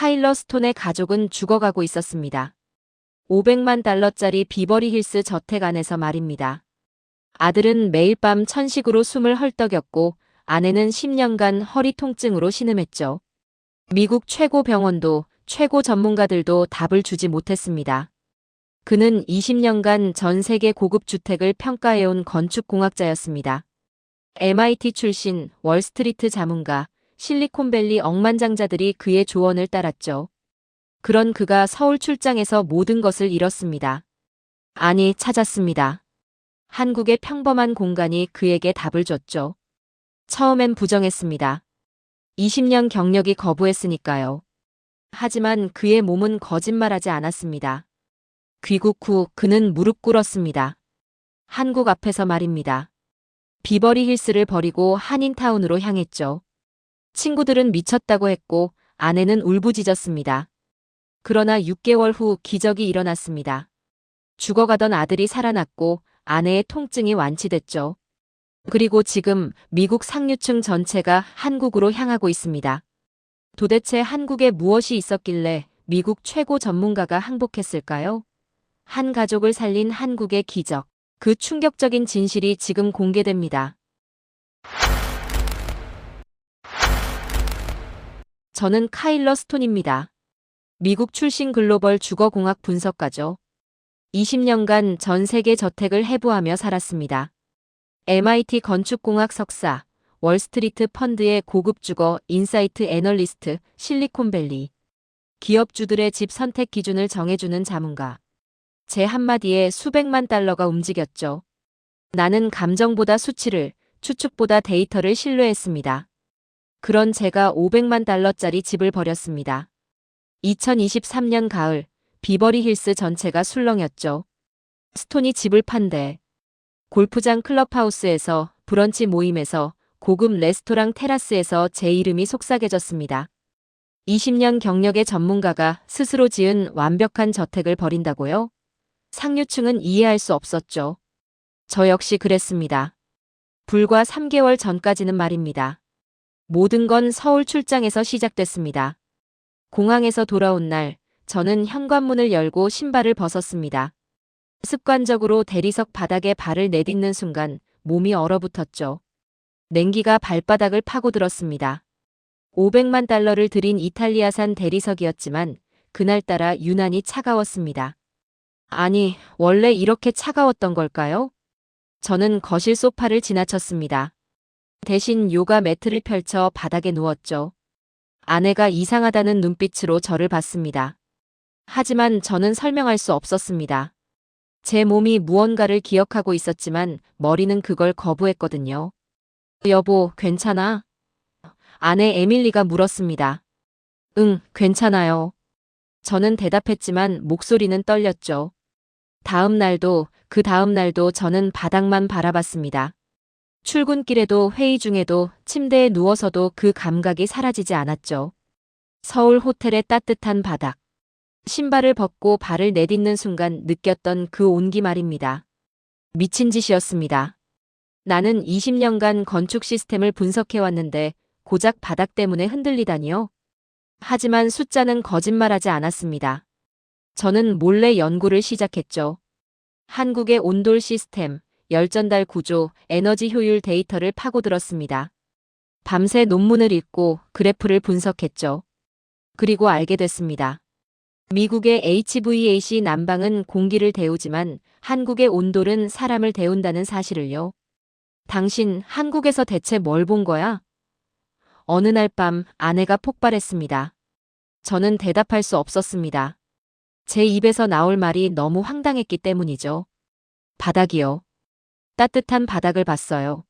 타일러 스톤의 가족은 죽어가고 있었습니다. 500만 달러짜리 비버리 힐스 저택 안에서 말입니다. 아들은 매일 밤 천식으로 숨을 헐떡였고 아내는 10년간 허리 통증으로 신음했죠. 미국 최고 병원도 최고 전문가들도 답을 주지 못했습니다. 그는 20년간 전 세계 고급 주택을 평가해온 건축공학자였습니다. MIT 출신, 월스트리트 자문가, 실리콘밸리 억만장자들이 그의 조언을 따랐죠. 그런 그가 서울 출장에서 모든 것을 잃었습니다. 아니, 찾았습니다. 한국의 평범한 공간이 그에게 답을 줬죠. 처음엔 부정했습니다. 20년 경력이 거부했으니까요. 하지만 그의 몸은 거짓말하지 않았습니다. 귀국 후 그는 무릎 꿇었습니다. 한국 앞에서 말입니다. 비버리 힐스를 버리고 한인타운으로 향했죠. 친구들은 미쳤다고 했고 아내는 울부짖었습니다. 그러나 6개월 후 기적이 일어났습니다. 죽어가던 아들이 살아났고 아내의 통증이 완치됐죠. 그리고 지금 미국 상류층 전체가 한국으로 향하고 있습니다. 도대체 한국에 무엇이 있었길래 미국 최고 전문가가 항복했을까요? 한 가족을 살린 한국의 기적. 그 충격적인 진실이 지금 공개됩니다. 저는 카일러 스톤입니다. 미국 출신 글로벌 주거공학 분석가죠. 20년간 전 세계 저택을 해부하며 살았습니다. MIT 건축공학 석사, 월스트리트 펀드의 고급 주거 인사이트 애널리스트, 실리콘밸리. 기업주들의 집 선택 기준을 정해주는 자문가. 제 한마디에 수백만 달러가 움직였죠. 나는 감정보다 수치를, 추측보다 데이터를 신뢰했습니다. 그런 제가 500만 달러짜리 집을 버렸습니다. 2023년 가을, 비버리 힐스 전체가 술렁였죠. 스톤이 집을 판대. 골프장 클럽하우스에서, 브런치 모임에서, 고급 레스토랑 테라스에서 제 이름이 속삭여졌습니다. 20년 경력의 전문가가 스스로 지은 완벽한 저택을 버린다고요? 상류층은 이해할 수 없었죠. 저 역시 그랬습니다. 불과 3개월 전까지는 말입니다. 모든 건 서울 출장에서 시작됐습니다. 공항에서 돌아온 날, 저는 현관문을 열고 신발을 벗었습니다. 습관적으로 대리석 바닥에 발을 내딛는 순간 몸이 얼어붙었죠. 냉기가 발바닥을 파고들었습니다. 500만 달러를 들인 이탈리아산 대리석이었지만 그날따라 유난히 차가웠습니다. 아니, 원래 이렇게 차가웠던 걸까요? 저는 거실 소파를 지나쳤습니다. 대신 요가 매트를 펼쳐 바닥에 누웠죠. 아내가 이상하다는 눈빛으로 저를 봤습니다. 하지만 저는 설명할 수 없었습니다. 제 몸이 무언가를 기억하고 있었지만 머리는 그걸 거부했거든요. 여보, 괜찮아? 아내 에밀리가 물었습니다. 응, 괜찮아요. 저는 대답했지만 목소리는 떨렸죠. 그 다음 날도 저는 바닥만 바라봤습니다. 출근길에도 회의 중에도 침대에 누워서도 그 감각이 사라지지 않았죠. 서울 호텔의 따뜻한 바닥. 신발을 벗고 발을 내딛는 순간 느꼈던 그 온기 말입니다. 미친 짓이었습니다. 나는 20년간 건축 시스템을 분석해왔는데 고작 바닥 때문에 흔들리다니요? 하지만 숫자는 거짓말하지 않았습니다. 저는 몰래 연구를 시작했죠. 한국의 온돌 시스템, 열전달 구조, 에너지 효율 데이터를 파고들었습니다. 밤새 논문을 읽고 그래프를 분석했죠. 그리고 알게 됐습니다. 미국의 HVAC 난방은 공기를 데우지만 한국의 온돌은 사람을 데운다는 사실을요. 당신 한국에서 대체 뭘 본 거야? 어느 날 밤 아내가 폭발했습니다. 저는 대답할 수 없었습니다. 제 입에서 나올 말이 너무 황당했기 때문이죠. 바닥이요. 따뜻한 바닥을 봤어요.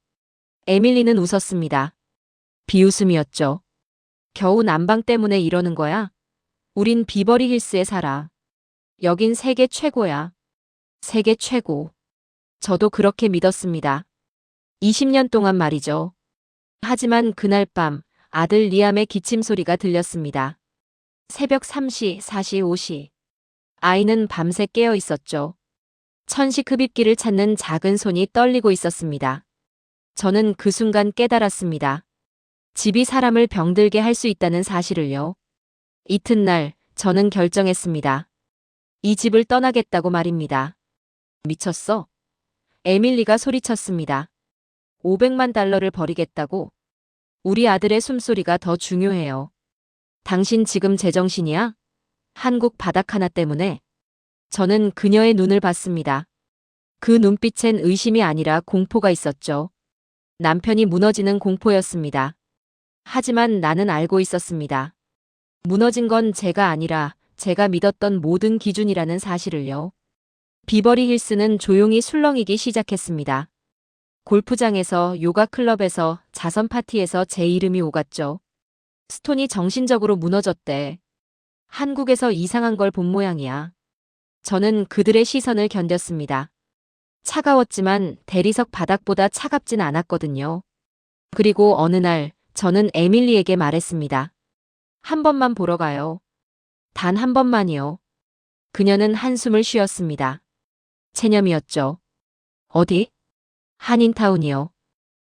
에밀리는 웃었습니다. 비웃음이었죠. 겨우 난방 때문에 이러는 거야? 우린 비버리 힐스에 살아. 여긴 세계 최고야. 세계 최고. 저도 그렇게 믿었습니다. 20년 동안 말이죠. 하지만 그날 밤 아들 리암의 기침 소리가 들렸습니다. 새벽 3시, 4시, 5시. 아이는 밤새 깨어 있었죠. 천식 흡입기를 찾는 작은 손이 떨리고 있었습니다. 저는 그 순간 깨달았습니다. 집이 사람을 병들게 할 수 있다는 사실을요. 이튿날 저는 결정했습니다. 이 집을 떠나겠다고 말입니다. 미쳤어? 에밀리가 소리쳤습니다. 500만 달러를 버리겠다고? 우리 아들의 숨소리가 더 중요해요. 당신 지금 제정신이야? 한국 바닥 하나 때문에? 저는 그녀의 눈을 봤습니다. 그 눈빛엔 의심이 아니라 공포가 있었죠. 남편이 무너지는 공포였습니다. 하지만 나는 알고 있었습니다. 무너진 건 제가 아니라 제가 믿었던 모든 기준이라는 사실을요. 비버리 힐스는 조용히 술렁이기 시작했습니다. 골프장에서, 요가 클럽에서, 자선 파티에서 제 이름이 오갔죠. 스톤이 정신적으로 무너졌대. 한국에서 이상한 걸 본 모양이야. 저는 그들의 시선을 견뎠습니다. 차가웠지만 대리석 바닥보다 차갑진 않았거든요. 그리고 어느 날 저는 에밀리에게 말했습니다. 한 번만 보러 가요. 단 한 번만이요. 그녀는 한숨을 쉬었습니다. 체념이었죠. 어디? 한인타운이요.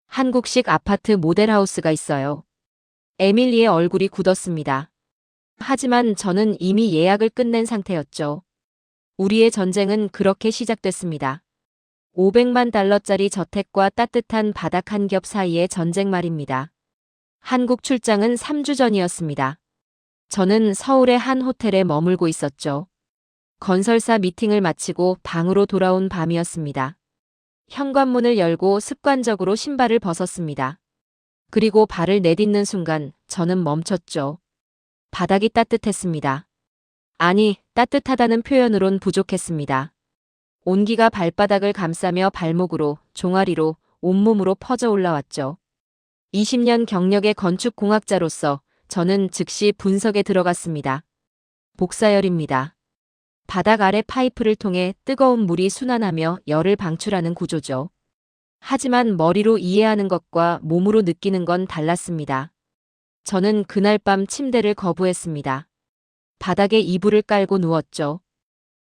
한국식 아파트 모델하우스가 있어요. 에밀리의 얼굴이 굳었습니다. 하지만 저는 이미 예약을 끝낸 상태였죠. 우리의 전쟁은 그렇게 시작됐습니다. 500만 달러짜리 저택과 따뜻한 바닥 한 겹 사이의 전쟁 말입니다. 한국 출장은 3주 전이었습니다. 저는 서울의 한 호텔에 머물고 있었죠. 건설사 미팅을 마치고 방으로 돌아온 밤이었습니다. 현관문을 열고 습관적으로 신발을 벗었습니다. 그리고 발을 내딛는 순간 저는 멈췄죠. 바닥이 따뜻했습니다. 아니, 따뜻하다는 표현으론 부족했습니다. 온기가 발바닥을 감싸며 발목으로, 종아리로, 온몸으로 퍼져 올라왔죠. 20년 경력의 건축공학자로서 저는 즉시 분석에 들어갔습니다. 복사열입니다. 바닥 아래 파이프를 통해 뜨거운 물이 순환하며 열을 방출하는 구조죠. 하지만 머리로 이해하는 것과 몸으로 느끼는 건 달랐습니다. 저는 그날 밤 침대를 거부했습니다. 바닥에 이불을 깔고 누웠죠.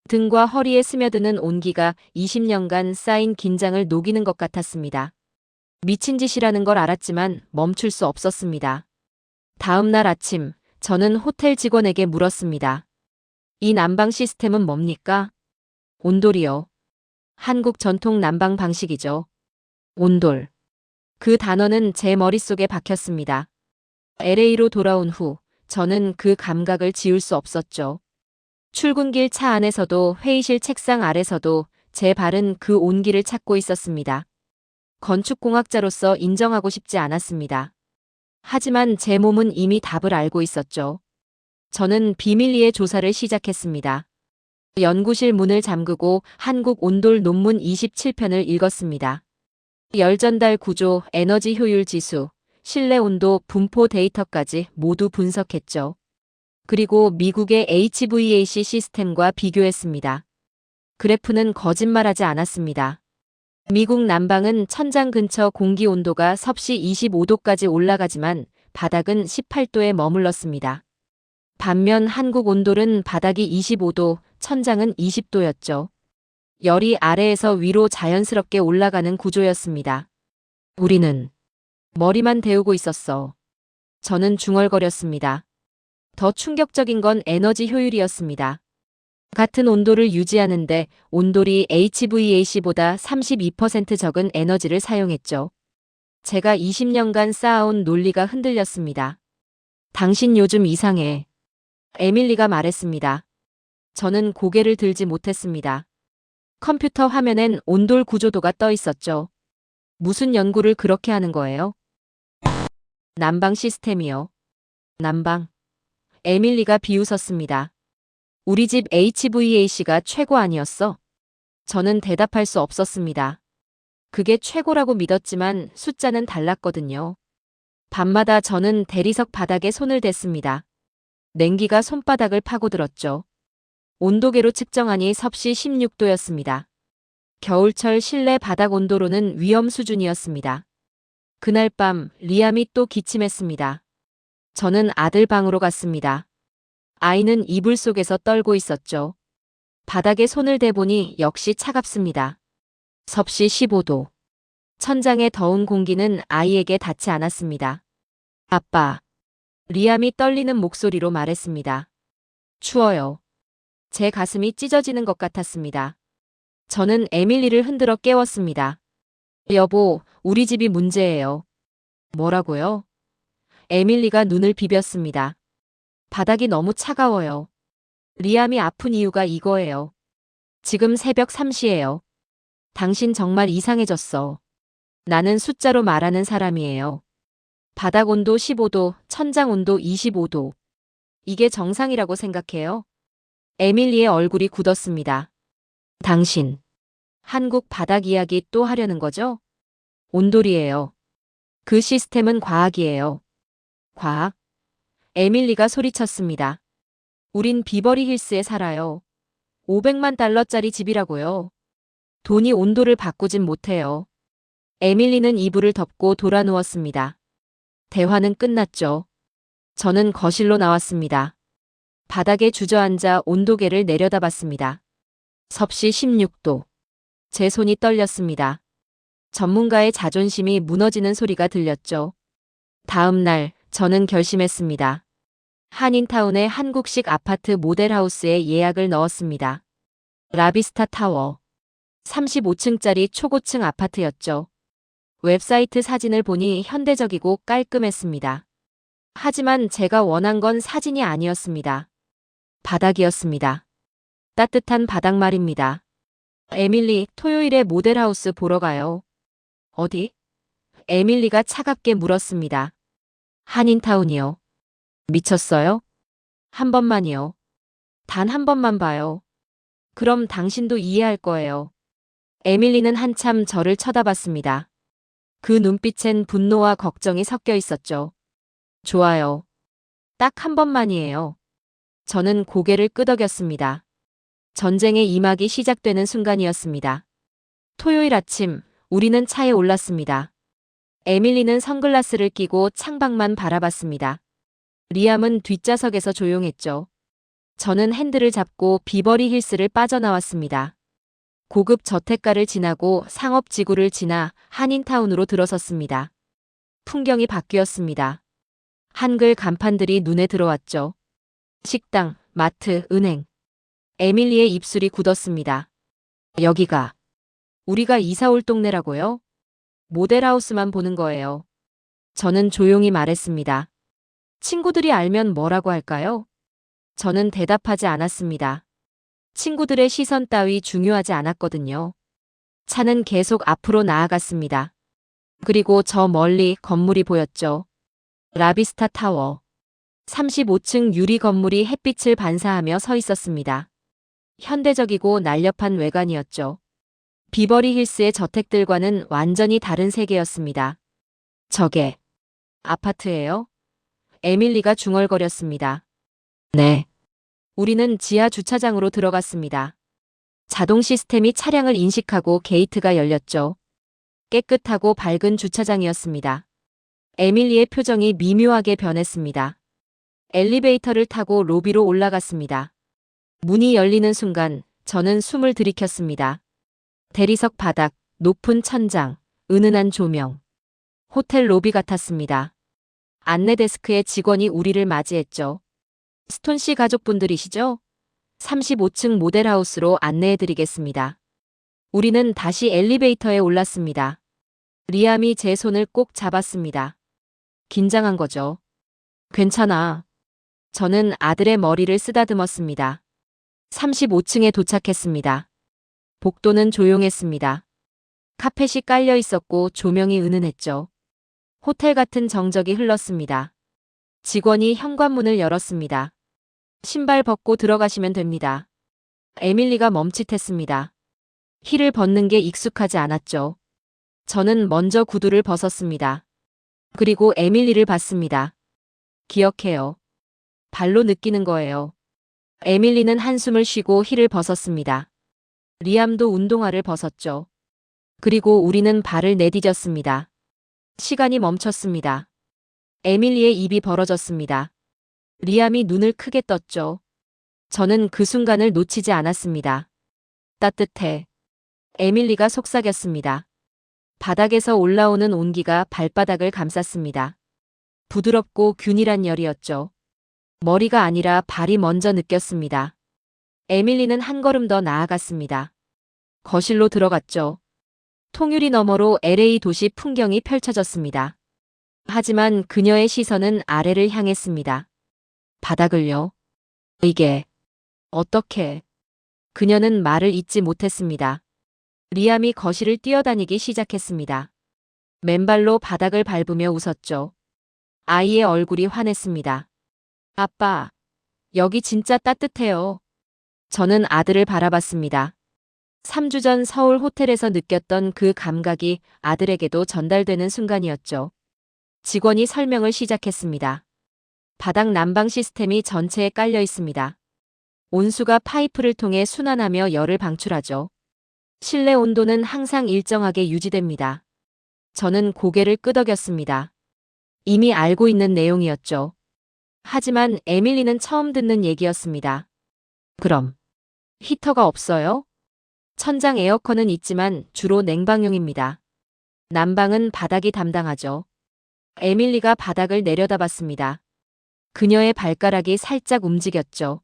등과 허리에 스며드는 온기가 20년간 쌓인 긴장을 녹이는 것 같았습니다. 미친 짓이라는 걸 알았지만 멈출 수 없었습니다. 다음 날 아침, 저는 호텔 직원에게 물었습니다. 이 난방 시스템은 뭡니까? 온돌이요. 한국 전통 난방 방식이죠. 온돌. 그 단어는 제 머릿속에 박혔습니다. LA로 돌아온 후, 저는 그 감각을 지울 수 없었죠. 출근길 차 안에서도 회의실 책상 아래서도 제 발은 그 온기를 찾고 있었습니다. 건축공학자로서 인정하고 싶지 않았습니다. 하지만 제 몸은 이미 답을 알고 있었죠. 저는 비밀리에 조사를 시작했습니다. 연구실 문을 잠그고 한국 온돌 논문 27편을 읽었습니다. 열전달 구조, 에너지 효율 지수, 실내 온도, 분포 데이터까지 모두 분석했죠. 그리고 미국의 HVAC 시스템과 비교했습니다. 그래프는 거짓말하지 않았습니다. 미국 난방은 천장 근처 공기 온도가 섭씨 25도까지 올라가지만 바닥은 18도에 머물렀습니다. 반면 한국 온돌은 바닥이 25도, 천장은 20도였죠. 열이 아래에서 위로 자연스럽게 올라가는 구조였습니다. 우리는 머리만 데우고 있었어. 저는 중얼거렸습니다. 더 충격적인 건 에너지 효율이었습니다. 같은 온도를 유지하는데 온돌이 HVAC보다 32% 적은 에너지를 사용했죠. 제가 20년간 쌓아온 논리가 흔들렸습니다. 당신 요즘 이상해. 에밀리가 말했습니다. 저는 고개를 들지 못했습니다. 컴퓨터 화면엔 온돌 구조도가 떠 있었죠. 무슨 연구를 그렇게 하는 거예요? 난방 시스템이요. 난방. 에밀리가 비웃었습니다. 우리 집 HVAC가 최고 아니었어? 저는 대답할 수 없었습니다. 그게 최고라고 믿었지만 숫자는 달랐거든요. 밤마다 저는 대리석 바닥에 손을 댔습니다. 냉기가 손바닥을 파고들었죠. 온도계로 측정하니 섭씨 16도였습니다. 겨울철 실내 바닥 온도로는 위험 수준이었습니다. 그날 밤 리암이 또 기침했습니다. 저는 아들 방으로 갔습니다. 아이는 이불 속에서 떨고 있었죠. 바닥에 손을 대보니 역시 차갑습니다. 섭씨 15도. 천장의 더운 공기는 아이에게 닿지 않았습니다. 아빠. 리암이 떨리는 목소리로 말했습니다. 추워요. 제 가슴이 찢어지는 것 같았습니다. 저는 에밀리를 흔들어 깨웠습니다. 여보, 우리 집이 문제예요. 뭐라고요? 에밀리가 눈을 비볐습니다. 바닥이 너무 차가워요. 리암이 아픈 이유가 이거예요. 지금 새벽 3시예요. 당신 정말 이상해졌어. 나는 숫자로 말하는 사람이에요. 바닥 온도 15도, 천장 온도 25도. 이게 정상이라고 생각해요? 에밀리의 얼굴이 굳었습니다. 당신, 한국 바닥 이야기 또 하려는 거죠? 온돌이에요. 그 시스템은 과학이에요. 과학? 에밀리가 소리쳤습니다. 우린 비버리 힐스에 살아요. 500만 달러짜리 집이라고요. 돈이 온도를 바꾸진 못해요. 에밀리는 이불을 덮고 돌아 누웠습니다. 대화는 끝났죠. 저는 거실로 나왔습니다. 바닥에 주저앉아 온도계를 내려다봤습니다. 섭씨 16도. 제 손이 떨렸습니다. 전문가의 자존심이 무너지는 소리가 들렸죠. 다음 날 저는 결심했습니다. 한인타운의 한국식 아파트 모델하우스에 예약을 넣었습니다. 라비스타 타워. 35층짜리 초고층 아파트였죠. 웹사이트 사진을 보니 현대적이고 깔끔했습니다. 하지만 제가 원한 건 사진이 아니었습니다. 바닥이었습니다. 따뜻한 바닥 말입니다. 에밀리, 토요일에 모델하우스 보러 가요. 어디? 에밀리가 차갑게 물었습니다. 한인타운이요. 미쳤어요? 한 번만이요. 단 한 번만 봐요. 그럼 당신도 이해할 거예요. 에밀리는 한참 저를 쳐다봤습니다. 그 눈빛엔 분노와 걱정이 섞여 있었죠. 좋아요. 딱 한 번만이에요. 저는 고개를 끄덕였습니다. 전쟁의 이막이 시작되는 순간이었습니다. 토요일 아침, 우리는 차에 올랐습니다. 에밀리는 선글라스를 끼고 창밖만 바라봤습니다. 리암은 뒷좌석에서 조용했죠. 저는 핸들을 잡고 비버리 힐스를 빠져나왔습니다. 고급 저택가를 지나고 상업지구를 지나 한인타운으로 들어섰습니다. 풍경이 바뀌었습니다. 한글 간판들이 눈에 들어왔죠. 식당, 마트, 은행. 에밀리의 입술이 굳었습니다. 여기가 우리가 이사 올 동네라고요? 모델하우스만 보는 거예요. 저는 조용히 말했습니다. 친구들이 알면 뭐라고 할까요? 저는 대답하지 않았습니다. 친구들의 시선 따위 중요하지 않았거든요. 차는 계속 앞으로 나아갔습니다. 그리고 저 멀리 건물이 보였죠. 라비스타 타워. 35층 유리 건물이 햇빛을 반사하며 서 있었습니다. 현대적이고 날렵한 외관이었죠. 비버리 힐스의 저택들과는 완전히 다른 세계였습니다. 저게 아파트예요? 에밀리가 중얼거렸습니다. 네. 우리는 지하 주차장으로 들어갔습니다. 자동 시스템이 차량을 인식하고 게이트가 열렸죠. 깨끗하고 밝은 주차장이었습니다. 에밀리의 표정이 미묘하게 변했습니다. 엘리베이터를 타고 로비로 올라갔습니다. 문이 열리는 순간 저는 숨을 들이켰습니다. 대리석 바닥, 높은 천장, 은은한 조명. 호텔 로비 같았습니다. 안내 데스크의 직원이 우리를 맞이했죠. 스톤씨 가족분들이시죠? 35층 모델하우스로 안내해드리겠습니다. 우리는 다시 엘리베이터에 올랐습니다. 리암이 제 손을 꼭 잡았습니다. 긴장한 거죠. 괜찮아. 저는 아들의 머리를 쓰다듬었습니다. 35층에 도착했습니다. 복도는 조용했습니다. 카펫이 깔려 있었고 조명이 은은했죠. 호텔 같은 정적이 흘렀습니다. 직원이 현관문을 열었습니다. 신발 벗고 들어가시면 됩니다. 에밀리가 멈칫했습니다. 힐을 벗는 게 익숙하지 않았죠. 저는 먼저 구두를 벗었습니다. 그리고 에밀리를 봤습니다. 기억해요. 발로 느끼는 거예요. 에밀리는 한숨을 쉬고 힐을 벗었습니다. 리암도 운동화를 벗었죠. 그리고 우리는 발을 내디뎠습니다. 시간이 멈췄습니다. 에밀리의 입이 벌어졌습니다. 리암이 눈을 크게 떴죠. 저는 그 순간을 놓치지 않았습니다. 따뜻해. 에밀리가 속삭였습니다. 바닥에서 올라오는 온기가 발바닥을 감쌌습니다. 부드럽고 균일한 열이었죠. 머리가 아니라 발이 먼저 느꼈습니다. 에밀리는 한 걸음 더 나아갔습니다. 거실로 들어갔죠. 통유리 너머로 LA 도시 풍경이 펼쳐졌습니다. 하지만 그녀의 시선은 아래를 향했습니다. 바닥을요? 이게 어떻게? 그녀는 말을 잇지 못했습니다. 리암이 거실을 뛰어다니기 시작했습니다. 맨발로 바닥을 밟으며 웃었죠. 아이의 얼굴이 환했습니다. 아빠, 여기 진짜 따뜻해요. 저는 아들을 바라봤습니다. 3주 전 서울 호텔에서 느꼈던 그 감각이 아들에게도 전달되는 순간이었죠. 직원이 설명을 시작했습니다. 바닥 난방 시스템이 전체에 깔려 있습니다. 온수가 파이프를 통해 순환하며 열을 방출하죠. 실내 온도는 항상 일정하게 유지됩니다. 저는 고개를 끄덕였습니다. 이미 알고 있는 내용이었죠. 하지만 에밀리는 처음 듣는 얘기였습니다. 그럼 히터가 없어요? 천장 에어컨은 있지만 주로 냉방용입니다. 난방은 바닥이 담당하죠. 에밀리가 바닥을 내려다봤습니다. 그녀의 발가락이 살짝 움직였죠.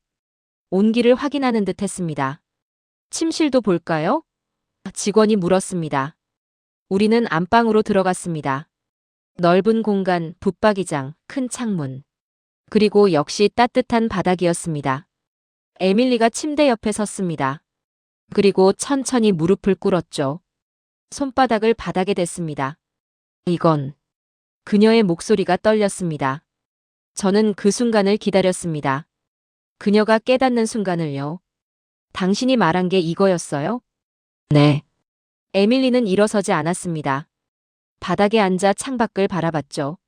온기를 확인하는 듯 했습니다. 침실도 볼까요? 직원이 물었습니다. 우리는 안방으로 들어갔습니다. 넓은 공간, 붙박이장, 큰 창문. 그리고 역시 따뜻한 바닥이었습니다. 에밀리가 침대 옆에 섰습니다. 그리고 천천히 무릎을 꿇었죠. 손바닥을 바닥에 댔습니다. 이건 그녀의 목소리가 떨렸습니다. 저는 그 순간을 기다렸습니다. 그녀가 깨닫는 순간을요. 당신이 말한 게 이거였어요? 네. 에밀리는 일어서지 않았습니다. 바닥에 앉아 창밖을 바라봤죠.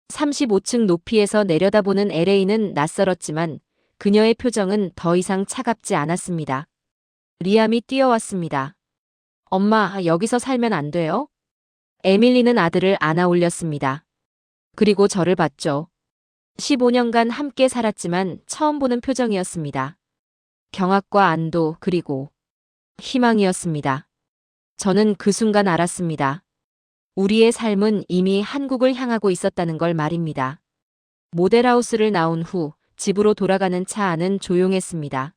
35층 높이에서 내려다보는 LA는 낯설었지만 그녀의 표정은 더 이상 차갑지 않았습니다. 리암이 뛰어왔습니다. 엄마, 여기서 살면 안 돼요? 에밀리는 아들을 안아 올렸습니다. 그리고 저를 봤죠. 15년간 함께 살았지만 처음 보는 표정이었습니다. 경악과 안도 그리고 희망이었습니다. 저는 그 순간 알았습니다. 우리의 삶은 이미 한국을 향하고 있었다는 걸 말입니다. 모델하우스를 나온 후 집으로 돌아가는 차 안은 조용했습니다.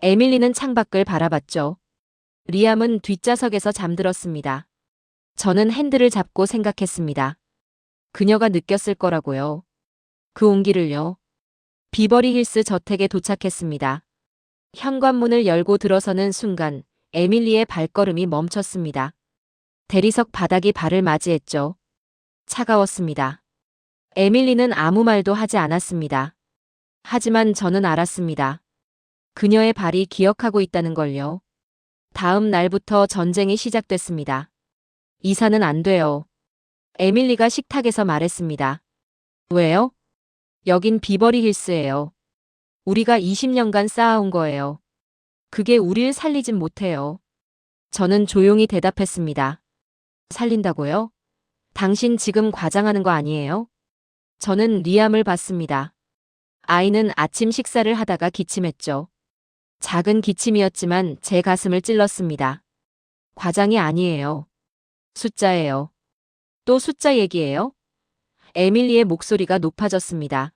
에밀리는 창밖을 바라봤죠. 리암은 뒷좌석에서 잠들었습니다. 저는 핸들을 잡고 생각했습니다. 그녀가 느꼈을 거라고요. 그 온기를요. 비버리 힐스 저택에 도착했습니다. 현관문을 열고 들어서는 순간 에밀리의 발걸음이 멈췄습니다. 대리석 바닥이 발을 맞이했죠. 차가웠습니다. 에밀리는 아무 말도 하지 않았습니다. 하지만 저는 알았습니다. 그녀의 발이 기억하고 있다는 걸요. 다음 날부터 전쟁이 시작됐습니다. 이사는 안 돼요. 에밀리가 식탁에서 말했습니다. 왜요? 여긴 비버리 힐스예요. 우리가 20년간 쌓아온 거예요. 그게 우릴 살리진 못해요. 저는 조용히 대답했습니다. 살린다고요? 당신 지금 과장하는 거 아니에요? 저는 리암을 봤습니다. 아이는 아침 식사를 하다가 기침했죠. 작은 기침이었지만 제 가슴을 찔렀습니다. 과장이 아니에요. 숫자예요. 또 숫자 얘기예요? 에밀리의 목소리가 높아졌습니다.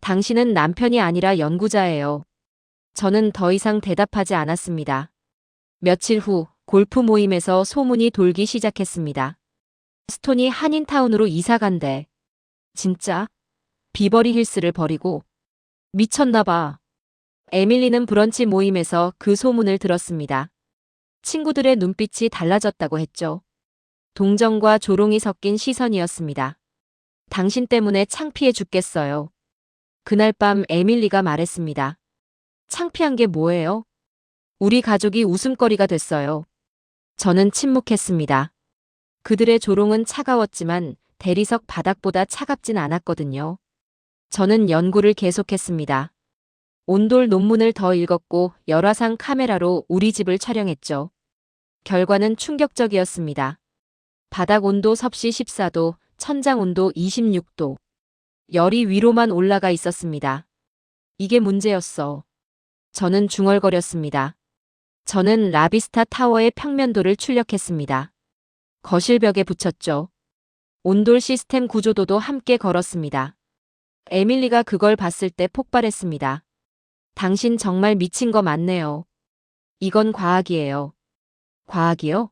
당신은 남편이 아니라 연구자예요. 저는 더 이상 대답하지 않았습니다. 며칠 후 골프 모임에서 소문이 돌기 시작했습니다. 스톤이 한인타운으로 이사 간대. 진짜? 비버리 힐스를 버리고? 미쳤나 봐. 에밀리는 브런치 모임에서 그 소문을 들었습니다. 친구들의 눈빛이 달라졌다고 했죠. 동정과 조롱이 섞인 시선이었습니다. 당신 때문에 창피해 죽겠어요. 그날 밤 에밀리가 말했습니다. 창피한 게 뭐예요? 우리 가족이 웃음거리가 됐어요. 저는 침묵했습니다. 그들의 조롱은 차가웠지만 대리석 바닥보다 차갑진 않았거든요. 저는 연구를 계속했습니다. 온돌 논문을 더 읽었고 열화상 카메라로 우리 집을 촬영했죠. 결과는 충격적이었습니다. 바닥 온도 섭씨 14도, 천장 온도 26도. 열이 위로만 올라가 있었습니다. 이게 문제였어. 저는 중얼거렸습니다. 저는 라비스타 타워의 평면도를 출력했습니다. 거실 벽에 붙였죠. 온돌 시스템 구조도도 함께 걸었습니다. 에밀리가 그걸 봤을 때 폭발했습니다. 당신 정말 미친 거 맞네요. 이건 과학이에요. 과학이요?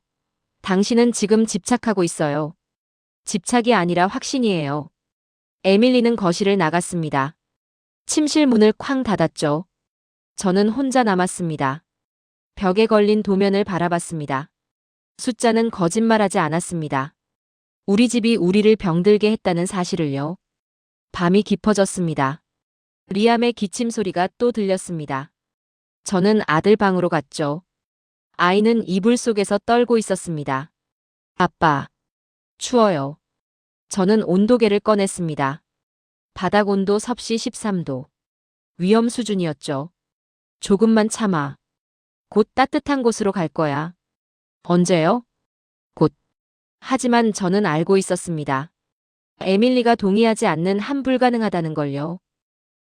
당신은 지금 집착하고 있어요. 집착이 아니라 확신이에요. 에밀리는 거실을 나갔습니다. 침실 문을 쾅 닫았죠. 저는 혼자 남았습니다. 벽에 걸린 도면을 바라봤습니다. 숫자는 거짓말하지 않았습니다. 우리 집이 우리를 병들게 했다는 사실을요. 밤이 깊어졌습니다. 리암의 기침 소리가 또 들렸습니다. 저는 아들 방으로 갔죠. 아이는 이불 속에서 떨고 있었습니다. 아빠, 추워요. 저는 온도계를 꺼냈습니다. 바닥 온도 섭씨 13도. 위험 수준이었죠. 조금만 참아. 곧 따뜻한 곳으로 갈 거야. 언제요? 곧. 하지만 저는 알고 있었습니다. 에밀리가 동의하지 않는 한 불가능하다는 걸요.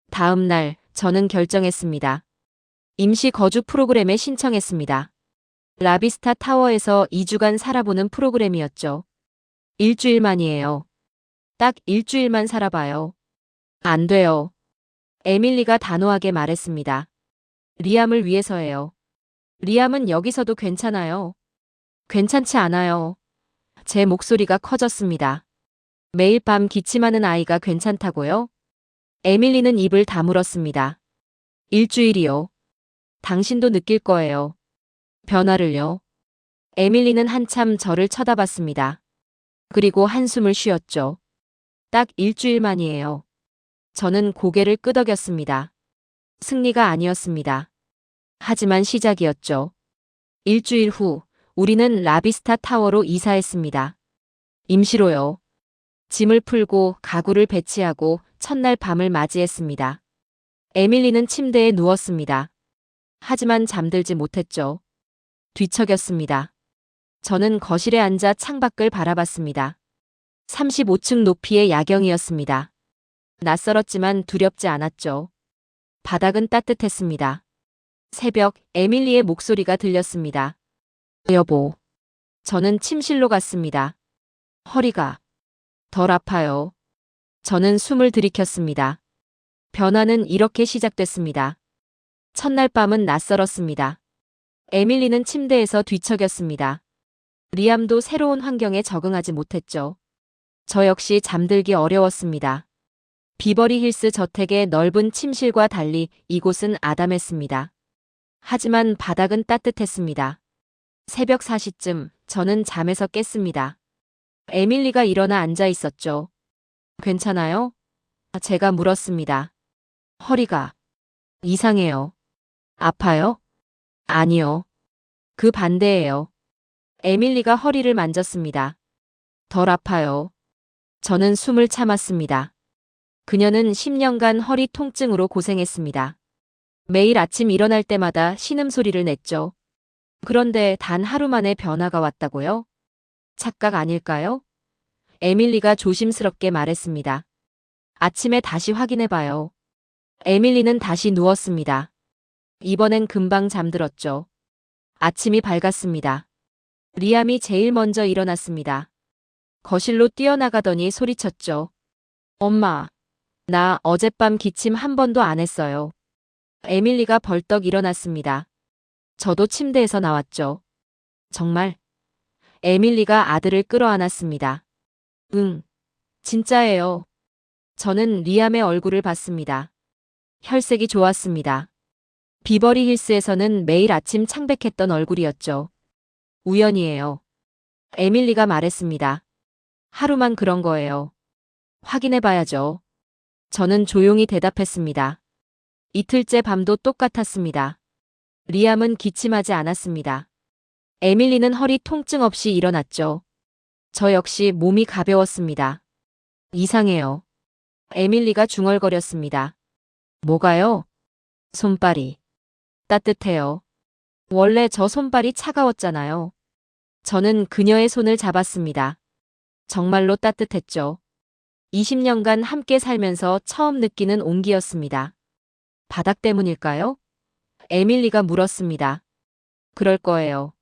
다음 날 저는 결정했습니다. 임시 거주 프로그램에 신청했습니다. 라비스타 타워에서 2주간 살아보는 프로그램이었죠. 일주일만이에요. 딱 일주일만 살아봐요. 안 돼요. 에밀리가 단호하게 말했습니다. 리암을 위해서예요. 리암은 여기서도 괜찮아요. 괜찮지 않아요. 제 목소리가 커졌습니다. 매일 밤 기침하는 아이가 괜찮다고요? 에밀리는 입을 다물었습니다. 일주일이요. 당신도 느낄 거예요. 변화를요. 에밀리는 한참 저를 쳐다봤습니다. 그리고 한숨을 쉬었죠. 딱 일주일만이에요. 저는 고개를 끄덕였습니다. 승리가 아니었습니다. 하지만 시작이었죠. 일주일 후 우리는 라비스타 타워로 이사했습니다. 임시로요. 짐을 풀고 가구를 배치하고 첫날 밤을 맞이했습니다. 에밀리는 침대에 누웠습니다. 하지만 잠들지 못했죠. 뒤척였습니다. 저는 거실에 앉아 창밖을 바라봤습니다. 35층 높이의 야경이었습니다. 낯설었지만 두렵지 않았죠. 바닥은 따뜻했습니다. 새벽 에밀리의 목소리가 들렸습니다. 여보. 저는 침실로 갔습니다. 허리가 덜 아파요. 저는 숨을 들이켰습니다. 변화는 이렇게 시작됐습니다. 첫날 밤은 낯설었습니다. 에밀리는 침대에서 뒤척였습니다. 리암도 새로운 환경에 적응하지 못했죠. 저 역시 잠들기 어려웠습니다. 비버리 힐스 저택의 넓은 침실과 달리 이곳은 아담했습니다. 하지만 바닥은 따뜻했습니다. 새벽 4시쯤 저는 잠에서 깼습니다. 에밀리가 일어나 앉아 있었죠. 괜찮아요? 제가 물었습니다. 허리가 이상해요. 아파요? 아니요. 그 반대예요. 에밀리가 허리를 만졌습니다. 덜 아파요. 저는 숨을 참았습니다. 그녀는 10년간 허리 통증으로 고생했습니다. 매일 아침 일어날 때마다 신음소리를 냈죠. 그런데 단 하루 만에 변화가 왔다고요? 착각 아닐까요? 에밀리가 조심스럽게 말했습니다. 아침에 다시 확인해봐요. 에밀리는 다시 누웠습니다. 이번엔 금방 잠들었죠. 아침이 밝았습니다. 리암이 제일 먼저 일어났습니다. 거실로 뛰어나가더니 소리쳤죠. 엄마, 나 어젯밤 기침 한 번도 안 했어요. 에밀리가 벌떡 일어났습니다. 저도 침대에서 나왔죠. 정말? 에밀리가 아들을 끌어안았습니다. 응, 진짜예요. 저는 리암의 얼굴을 봤습니다. 혈색이 좋았습니다. 비버리 힐스에서는 매일 아침 창백했던 얼굴이었죠. 우연이에요. 에밀리가 말했습니다. 하루만 그런 거예요. 확인해봐야죠. 저는 조용히 대답했습니다. 이틀째 밤도 똑같았습니다. 리암은 기침하지 않았습니다. 에밀리는 허리 통증 없이 일어났죠. 저 역시 몸이 가벼웠습니다. 이상해요. 에밀리가 중얼거렸습니다. 뭐가요? 손발이. 따뜻해요. 원래 저 손발이 차가웠잖아요. 저는 그녀의 손을 잡았습니다. 정말로 따뜻했죠. 20년간 함께 살면서 처음 느끼는 온기였습니다. 바닥 때문일까요? 에밀리가 물었습니다. 그럴 거예요.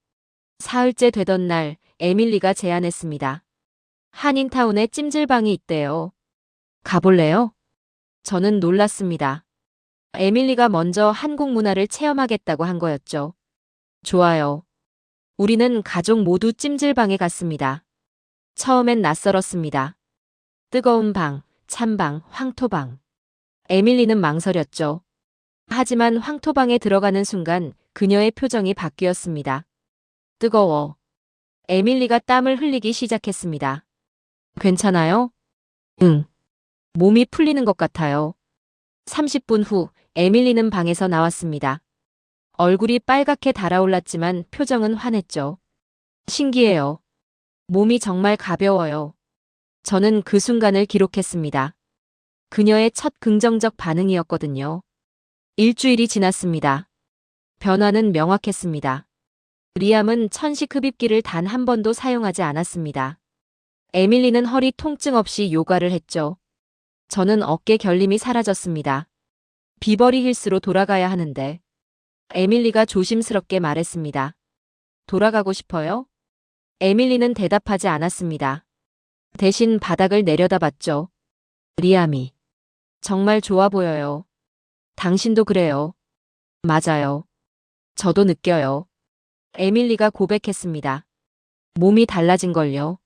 사흘째 되던 날 에밀리가 제안했습니다. 한인타운에 찜질방이 있대요. 가볼래요? 저는 놀랐습니다. 에밀리가 먼저 한국 문화를 체험하겠다고 한 거였죠. 좋아요. 우리는 가족 모두 찜질방에 갔습니다. 처음엔 낯설었습니다. 뜨거운 방, 찬방, 황토방. 에밀리는 망설였죠. 하지만 황토방에 들어가는 순간 그녀의 표정이 바뀌었습니다. 뜨거워. 에밀리가 땀을 흘리기 시작했습니다. 괜찮아요? 응. 몸이 풀리는 것 같아요. 30분 후 에밀리는 방에서 나왔습니다. 얼굴이 빨갛게 달아올랐지만 표정은 환했죠. 신기해요. 몸이 정말 가벼워요. 저는 그 순간을 기록했습니다. 그녀의 첫 긍정적 반응이었거든요. 일주일이 지났습니다. 변화는 명확했습니다. 리암은 천식 흡입기를 단 한 번도 사용하지 않았습니다. 에밀리는 허리 통증 없이 요가를 했죠. 저는 어깨 결림이 사라졌습니다. 비버리 힐스로 돌아가야 하는데. 에밀리가 조심스럽게 말했습니다. 돌아가고 싶어요? 에밀리는 대답하지 않았습니다. 대신 바닥을 내려다봤죠. 리암이. 정말 좋아 보여요. 당신도 그래요. 맞아요. 저도 느껴요. 에밀리가 고백했습니다. 몸이 달라진걸요.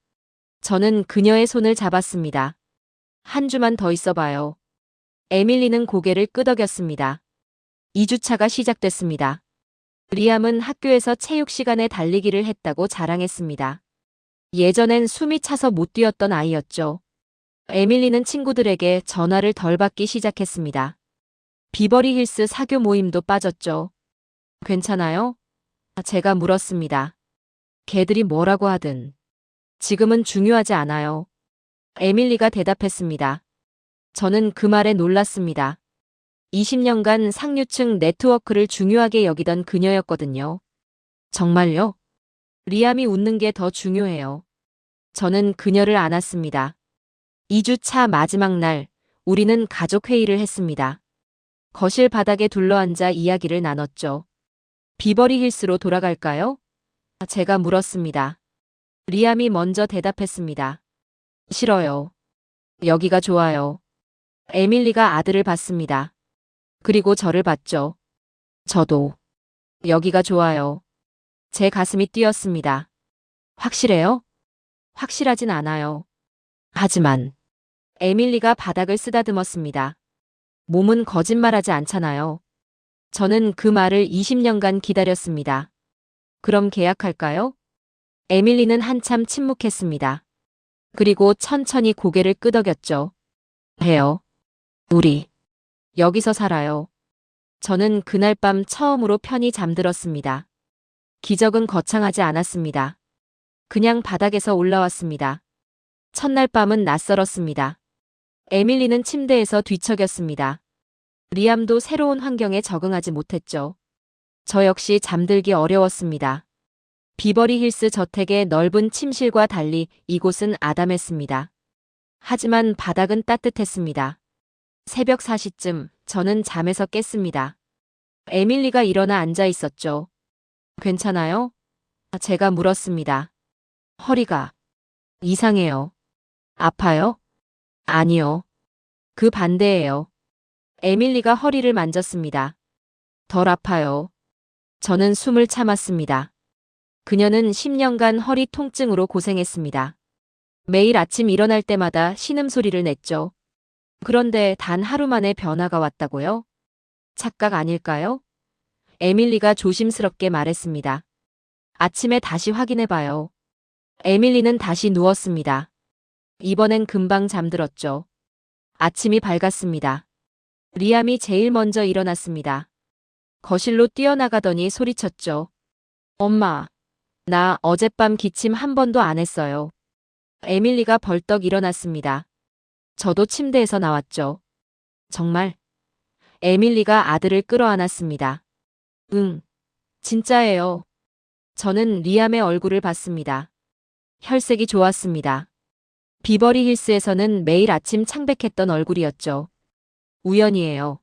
저는 그녀의 손을 잡았습니다. 한 주만 더 있어봐요. 에밀리는 고개를 끄덕였습니다. 2주차가 시작됐습니다. 리암은 학교에서 체육 시간에 달리기를 했다고 자랑했습니다. 예전엔 숨이 차서 못 뛰었던 아이였죠. 에밀리는 친구들에게 전화를 덜 받기 시작했습니다. 비버리 힐스 사교 모임도 빠졌죠. 괜찮아요? 제가 물었습니다. 걔들이 뭐라고 하든. 지금은 중요하지 않아요. 에밀리가 대답했습니다. 저는 그 말에 놀랐습니다. 20년간 상류층 네트워크를 중요하게 여기던 그녀였거든요. 정말요? 리암이 웃는 게 더 중요해요. 저는 그녀를 안았습니다. 2주차 마지막 날, 우리는 가족 회의를 했습니다. 거실 바닥에 둘러앉아 이야기를 나눴죠. 비버리 힐스로 돌아갈까요? 제가 물었습니다. 리암이 먼저 대답했습니다. 싫어요. 여기가 좋아요. 에밀리가 아들을 봤습니다. 그리고 저를 봤죠. 저도. 여기가 좋아요. 제 가슴이 뛰었습니다. 확실해요? 확실하진 않아요. 하지만 에밀리가 바닥을 쓰다듬었습니다. 몸은 거짓말하지 않잖아요. 저는 그 말을 20년간 기다렸습니다. 그럼 계약할까요? 에밀리는 한참 침묵했습니다. 그리고 천천히 고개를 끄덕였죠. 해요. 우리 여기서 살아요. 저는 그날 밤 처음으로 편히 잠들었습니다. 기적은 거창하지 않았습니다. 그냥 바닥에서 올라왔습니다. 첫날 밤은 낯설었습니다. 에밀리는 침대에서 뒤척였습니다. 리암도 새로운 환경에 적응하지 못했죠. 저 역시 잠들기 어려웠습니다. 비버리 힐스 저택의 넓은 침실과 달리 이곳은 아담했습니다. 하지만 바닥은 따뜻했습니다. 새벽 4시쯤 저는 잠에서 깼습니다. 에밀리가 일어나 앉아 있었죠. 괜찮아요? 제가 물었습니다. 허리가 이상해요. 아파요? 아니요. 그 반대예요. 에밀리가 허리를 만졌습니다. 덜 아파요. 저는 숨을 참았습니다. 그녀는 10년간 허리 통증으로 고생했습니다. 매일 아침 일어날 때마다 신음소리를 냈죠. 그런데 단 하루 만에 변화가 왔다고요? 착각 아닐까요? 에밀리가 조심스럽게 말했습니다. 아침에 다시 확인해봐요. 에밀리는 다시 누웠습니다. 이번엔 금방 잠들었죠. 아침이 밝았습니다. 리암이 제일 먼저 일어났습니다. 거실로 뛰어나가더니 소리쳤죠. 엄마, 나 어젯밤 기침 한 번도 안 했어요. 에밀리가 벌떡 일어났습니다. 저도 침대에서 나왔죠. 정말? 에밀리가 아들을 끌어안았습니다. 응, 진짜예요. 저는 리암의 얼굴을 봤습니다. 혈색이 좋았습니다. 비버리 힐스에서는 매일 아침 창백했던 얼굴이었죠. 우연이에요.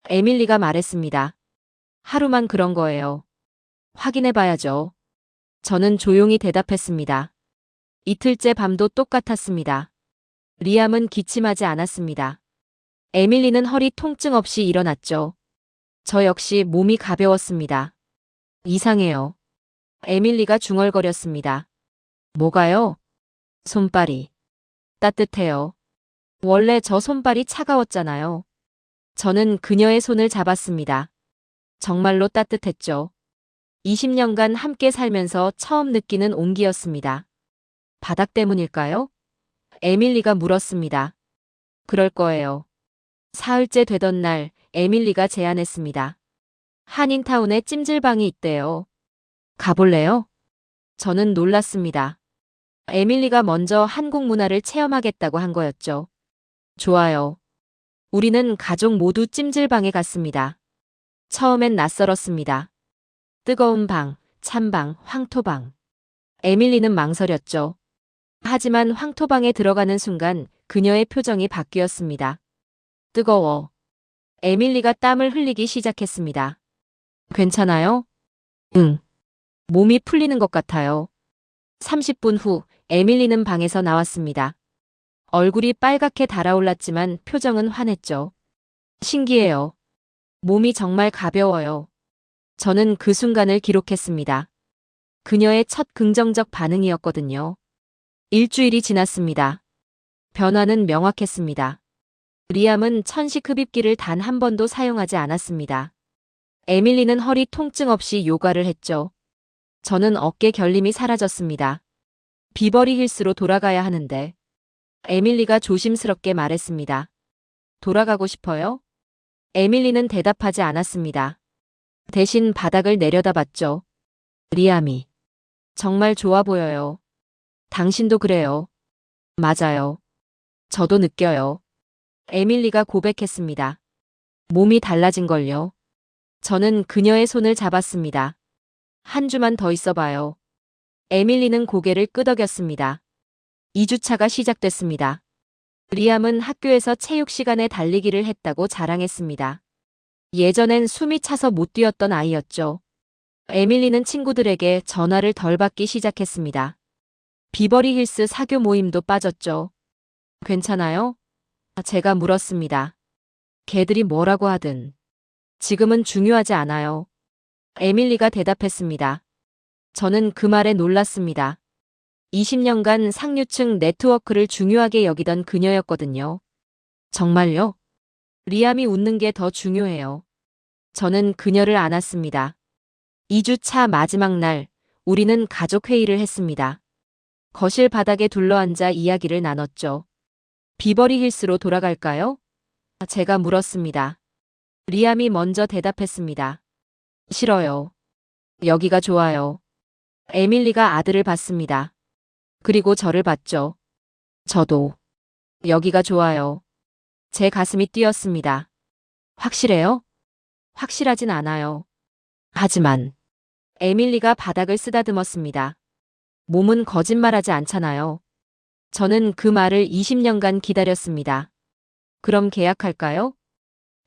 에밀리가 말했습니다. 하루만 그런 거예요. 확인해 봐야죠. 저는 조용히 대답했습니다. 이틀째 밤도 똑같았습니다. 리암은 기침하지 않았습니다. 에밀리는 허리 통증 없이 일어났죠. 저 역시 몸이 가벼웠습니다. 이상해요. 에밀리가 중얼거렸습니다. 뭐가요? 손발이 따뜻해요. 원래 저 손발이 차가웠잖아요. 저는 그녀의 손을 잡았습니다. 정말로 따뜻했죠. 20년간 함께 살면서 처음 느끼는 온기였습니다. 바닥 때문일까요? 에밀리가 물었습니다. 그럴 거예요. 사흘째 되던 날 에밀리가 제안했습니다. 한인타운에 찜질방이 있대요. 가볼래요? 저는 놀랐습니다. 에밀리가 먼저 한국 문화를 체험하겠다고 한 거였죠. 좋아요. 우리는 가족 모두 찜질방에 갔습니다. 처음엔 낯설었습니다. 뜨거운 방, 찬방, 황토방. 에밀리는 망설였죠. 하지만 황토방에 들어가는 순간 그녀의 표정이 바뀌었습니다. 뜨거워. 에밀리가 땀을 흘리기 시작했습니다. 괜찮아요? 응. 몸이 풀리는 것 같아요. 30분 후 에밀리는 방에서 나왔습니다. 얼굴이 빨갛게 달아올랐지만 표정은 환했죠. 신기해요. 몸이 정말 가벼워요. 저는 그 순간을 기록했습니다. 그녀의 첫 긍정적 반응이었거든요. 일주일이 지났습니다. 변화는 명확했습니다. 리암은 천식 흡입기를 단 한 번도 사용하지 않았습니다. 에밀리는 허리 통증 없이 요가를 했죠. 저는 어깨 결림이 사라졌습니다. 비버리 힐스로 돌아가야 하는데. 에밀리가 조심스럽게 말했습니다. 돌아가고 싶어요? 에밀리는 대답하지 않았습니다. 대신 바닥을 내려다봤죠. 리암이. 정말 좋아 보여요. 당신도 그래요. 맞아요. 저도 느껴요. 에밀리가 고백했습니다. 몸이 달라진걸요. 저는 그녀의 손을 잡았습니다. 한 주만 더 있어봐요. 에밀리는 고개를 끄덕였습니다. 2주차가 시작됐습니다. 리암은 학교에서 체육 시간에 달리기를 했다고 자랑했습니다. 예전엔 숨이 차서 못 뛰었던 아이였죠. 에밀리는 친구들에게 전화를 덜 받기 시작했습니다. 비버리 힐스 사교 모임도 빠졌죠. 괜찮아요? 제가 물었습니다. 걔들이 뭐라고 하든. 지금은 중요하지 않아요. 에밀리가 대답했습니다. 저는 그 말에 놀랐습니다. 20년간 상류층 네트워크를 중요하게 여기던 그녀였거든요. 정말요? 리암이 웃는 게 더 중요해요. 저는 그녀를 안았습니다. 2주차 마지막 날, 우리는 가족회의를 했습니다. 거실 바닥에 둘러앉아 이야기를 나눴죠. 비버리 힐스로 돌아갈까요? 제가 물었습니다. 리암이 먼저 대답했습니다. 싫어요. 여기가 좋아요. 에밀리가 아들을 봤습니다. 그리고 저를 봤죠. 저도. 여기가 좋아요. 제 가슴이 뛰었습니다. 확실해요? 확실하진 않아요. 하지만 에밀리가 바닥을 쓰다듬었습니다. 몸은 거짓말하지 않잖아요. 저는 그 말을 20년간 기다렸습니다. 그럼 계약할까요?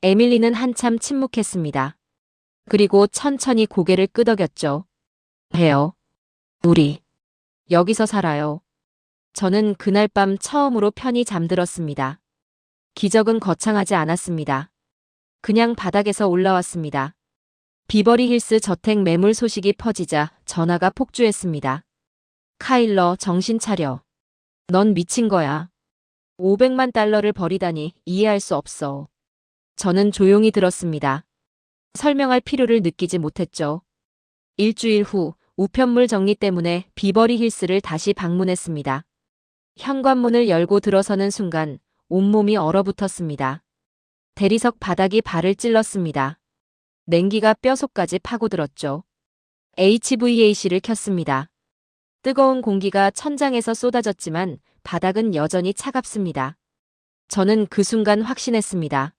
에밀리는 한참 침묵했습니다. 그리고 천천히 고개를 끄덕였죠. 해요. 우리 여기서 살아요. 저는 그날 밤 처음으로 편히 잠들었습니다. 기적은 거창하지 않았습니다. 그냥 바닥에서 올라왔습니다. 비버리 힐스 저택 매물 소식이 퍼지자 전화가 폭주했습니다. 카일러, 정신 차려. 넌 미친 거야. 500만 달러를 버리다니 이해할 수 없어. 저는 조용히 들었습니다. 설명할 필요를 느끼지 못했죠. 일주일 후 우편물 정리 때문에 비버리 힐스를 다시 방문했습니다. 현관문을 열고 들어서는 순간 온몸이 얼어붙었습니다. 대리석 바닥이 발을 찔렀습니다. 냉기가 뼈속까지 파고들었죠. HVAC를 켰습니다. 뜨거운 공기가 천장에서 쏟아졌지만 바닥은 여전히 차갑습니다. 저는 그 순간 확신했습니다.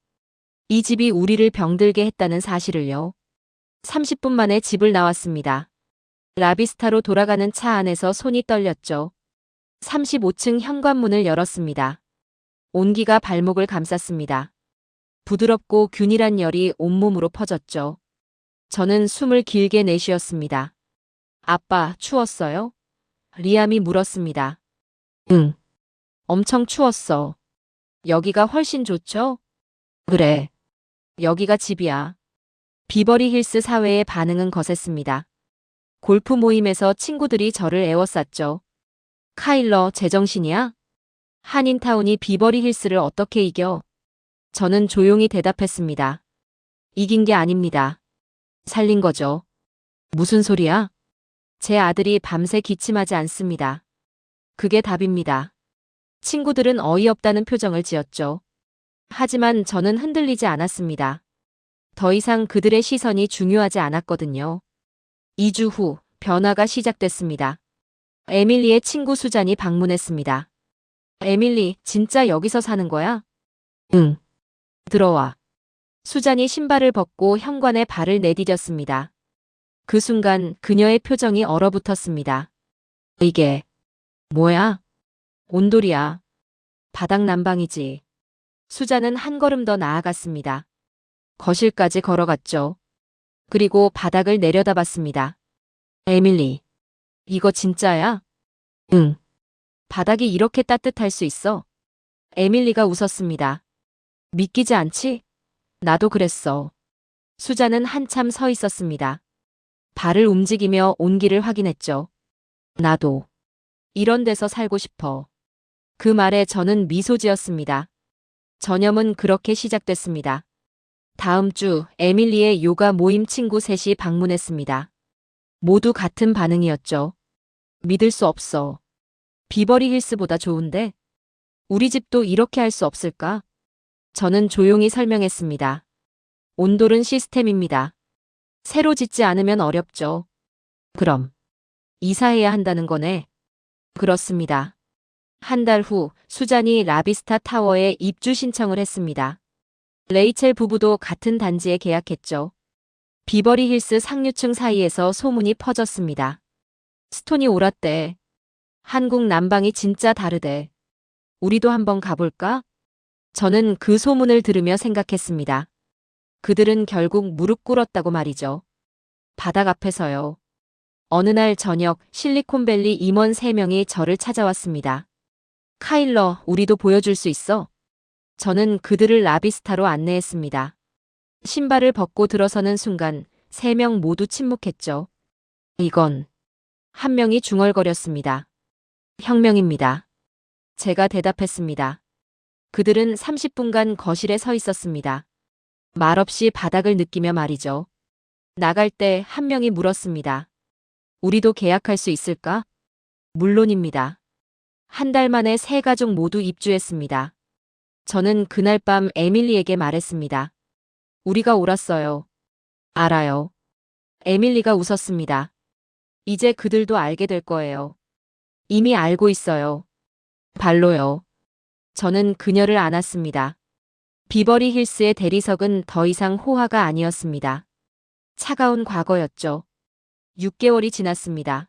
이 집이 우리를 병들게 했다는 사실을요. 30분 만에 집을 나왔습니다. 라비스타로 돌아가는 차 안에서 손이 떨렸죠. 35층 현관문을 열었습니다. 온기가 발목을 감쌌습니다. 부드럽고 균일한 열이 온몸으로 퍼졌죠. 저는 숨을 길게 내쉬었습니다. 아빠, 추웠어요? 리암이 물었습니다. 응. 엄청 추웠어. 여기가 훨씬 좋죠? 그래. 여기가 집이야. 비버리 힐스 사회의 반응은 거셌습니다. 골프 모임에서 친구들이 저를 애워쌌죠. 카일러, 제정신이야? 한인타운이 비버리 힐스를 어떻게 이겨? 저는 조용히 대답했습니다. 이긴 게 아닙니다. 살린 거죠. 무슨 소리야? 제 아들이 밤새 기침하지 않습니다. 그게 답입니다. 친구들은 어이없다는 표정을 지었죠. 하지만 저는 흔들리지 않았습니다. 더 이상 그들의 시선이 중요하지 않았거든요. 2주 후 변화가 시작됐습니다. 에밀리의 친구 수잔이 방문했습니다. 에밀리, 진짜 여기서 사는 거야? 응. 들어와. 수잔이 신발을 벗고 현관에 발을 내디뎠습니다. 그 순간 그녀의 표정이 얼어붙었습니다. 이게 뭐야? 온돌이야. 바닥 난방이지. 수잔은 한 걸음 더 나아갔습니다. 거실까지 걸어갔죠. 그리고 바닥을 내려다봤습니다. 에밀리, 이거 진짜야? 응. 바닥이 이렇게 따뜻할 수 있어? 에밀리가 웃었습니다. 믿기지 않지? 나도 그랬어. 수잔은 한참 서 있었습니다. 발을 움직이며 온기를 확인했죠. 나도 이런 데서 살고 싶어. 그 말에 저는 미소 지었습니다. 전염은 그렇게 시작됐습니다. 다음 주 에밀리의 요가 모임 친구 셋이 방문했습니다. 모두 같은 반응이었죠. 믿을 수 없어. 비버리 힐스보다 좋은데? 우리 집도 이렇게 할 수 없을까? 저는 조용히 설명했습니다. 온돌은 시스템입니다. 새로 짓지 않으면 어렵죠. 그럼 이사해야 한다는 거네. 그렇습니다. 한 달 후 수잔이 라비스타 타워에 입주 신청을 했습니다. 레이첼 부부도 같은 단지에 계약했죠. 비버리 힐스 상류층 사이에서 소문이 퍼졌습니다. 스톤이 옳았대. 한국 난방이 진짜 다르대. 우리도 한번 가볼까? 저는 그 소문을 들으며 생각했습니다. 그들은 결국 무릎 꿇었다고 말이죠. 바닥 앞에서요. 어느 날 저녁 실리콘밸리 임원 3명이 저를 찾아왔습니다. 카일러, 우리도 보여줄 수 있어? 저는 그들을 라비스타로 안내했습니다. 신발을 벗고 들어서는 순간 3명 모두 침묵했죠. 이건 한 명이 중얼거렸습니다. 혁명입니다. 제가 대답했습니다. 그들은 30분간 거실에 서 있었습니다. 말없이 바닥을 느끼며 말이죠. 나갈 때 한 명이 물었습니다. 우리도 계약할 수 있을까? 물론입니다. 한 달 만에 3가족 모두 입주했습니다. 저는 그날 밤 에밀리에게 말했습니다. 우리가 옳았어요. 알아요. 에밀리가 웃었습니다. 이제 그들도 알게 될 거예요. 이미 알고 있어요. 발로요. 저는 그녀를 안았습니다. 비버리 힐스의 대리석은 더 이상 호화가 아니었습니다. 차가운 과거였죠. 6개월이 지났습니다.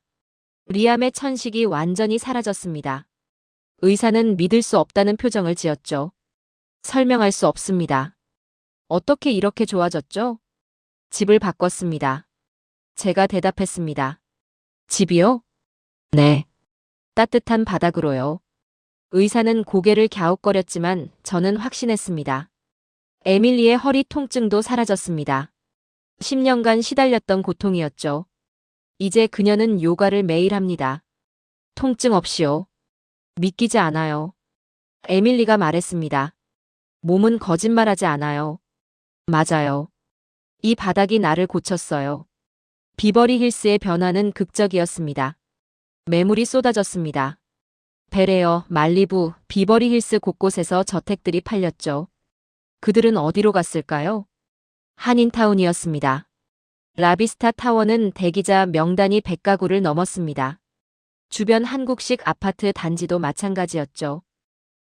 리암의 천식이 완전히 사라졌습니다. 의사는 믿을 수 없다는 표정을 지었죠. 설명할 수 없습니다. 어떻게 이렇게 좋아졌죠? 집을 바꿨습니다. 제가 대답했습니다. 집이요? 네. 따뜻한 바닥으로요. 의사는 고개를 갸웃거렸지만 저는 확신했습니다. 에밀리의 허리 통증도 사라졌습니다. 10년간 시달렸던 고통이었죠. 이제 그녀는 요가를 매일 합니다. 통증 없이요. 믿기지 않아요. 에밀리가 말했습니다. 몸은 거짓말하지 않아요. 맞아요. 이 바닥이 나를 고쳤어요. 비버리 힐스의 변화는 극적이었습니다. 매물이 쏟아졌습니다. 베레어, 말리부, 비버리 힐스 곳곳에서 저택들이 팔렸죠. 그들은 어디로 갔을까요? 한인타운이었습니다. 라비스타 타워는 대기자 명단이 100가구를 넘었습니다. 주변 한국식 아파트 단지도 마찬가지였죠.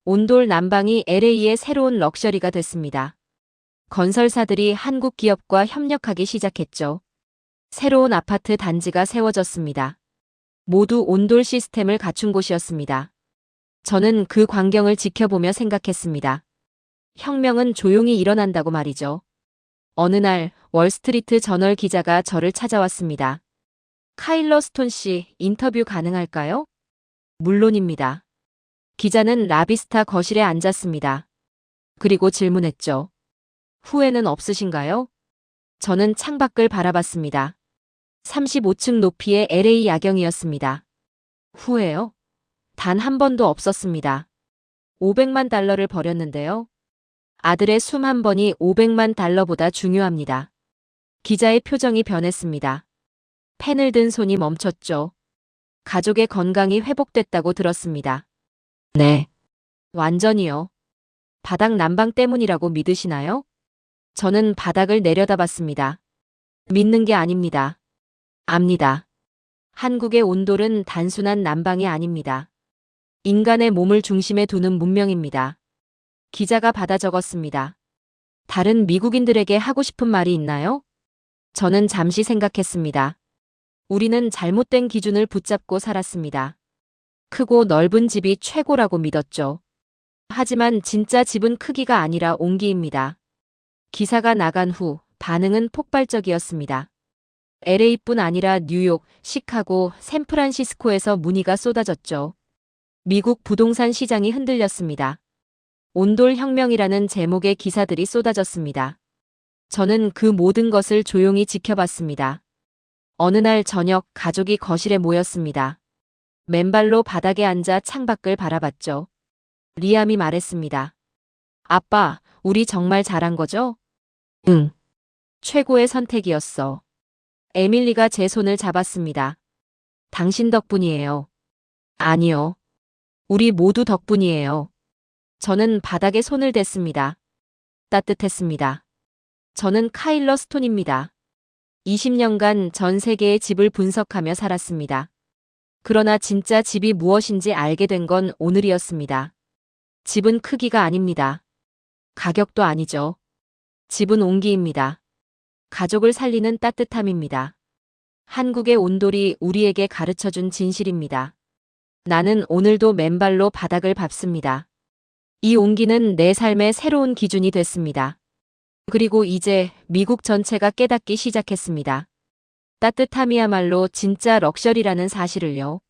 온돌 난방이 LA의 새로운 럭셔리가 됐습니다. 건설사들이 한국 기업과 협력하기 시작했죠. 새로운 아파트 단지가 세워졌습니다. 모두 온돌 시스템을 갖춘 곳이었습니다. 저는 그 광경을 지켜보며 생각했습니다. 혁명은 조용히 일어난다고 말이죠. 어느 날 월스트리트 저널 기자가 저를 찾아왔습니다. 카일러 스톤 씨, 인터뷰 가능할까요? 물론입니다. 기자는 라비스타 거실에 앉았습니다. 그리고 질문했죠. 후회는 없으신가요? 저는 창밖을 바라봤습니다. 35층 높이의 LA 야경이었습니다. 후회요? 단 한 번도 없었습니다. 500만 달러를 버렸는데요. 아들의 숨 한 번이 500만 달러보다 중요합니다. 기자의 표정이 변했습니다. 펜을 든 손이 멈췄죠. 가족의 건강이 회복됐다고 들었습니다. 네. 완전히요. 바닥 난방 때문이라고 믿으시나요? 저는 바닥을 내려다봤습니다. 믿는 게 아닙니다. 압니다. 한국의 온돌은 단순한 난방이 아닙니다. 인간의 몸을 중심에 두는 문명입니다. 기자가 받아 적었습니다. 다른 미국인들에게 하고 싶은 말이 있나요? 저는 잠시 생각했습니다. 우리는 잘못된 기준을 붙잡고 살았습니다. 크고 넓은 집이 최고라고 믿었죠. 하지만 진짜 집은 크기가 아니라 온기입니다. 기사가 나간 후 반응은 폭발적이었습니다. LA뿐 아니라 뉴욕, 시카고, 샌프란시스코에서 문의가 쏟아졌죠. 미국 부동산 시장이 흔들렸습니다. 온돌 혁명이라는 제목의 기사들이 쏟아졌습니다. 저는 그 모든 것을 조용히 지켜봤습니다. 어느 날 저녁 가족이 거실에 모였습니다. 맨발로 바닥에 앉아 창밖을 바라봤죠. 리암이 말했습니다. 아빠, 우리 정말 잘한 거죠? 응. 최고의 선택이었어. 에밀리가 제 손을 잡았습니다. 당신 덕분이에요. 아니요. 우리 모두 덕분이에요. 저는 바닥에 손을 댔습니다. 따뜻했습니다. 저는 카일러 스톤입니다. 20년간 전 세계의 집을 분석하며 살았습니다. 그러나 진짜 집이 무엇인지 알게 된 건 오늘이었습니다. 집은 크기가 아닙니다. 가격도 아니죠. 집은 온기입니다. 가족을 살리는 따뜻함입니다. 한국의 온돌이 우리에게 가르쳐준 진실입니다. 나는 오늘도 맨발로 바닥을 밟습니다. 이 온기는 내 삶의 새로운 기준이 됐습니다. 그리고 이제 미국 전체가 깨닫기 시작했습니다. 따뜻함이야말로 진짜 럭셔리라는 사실을요.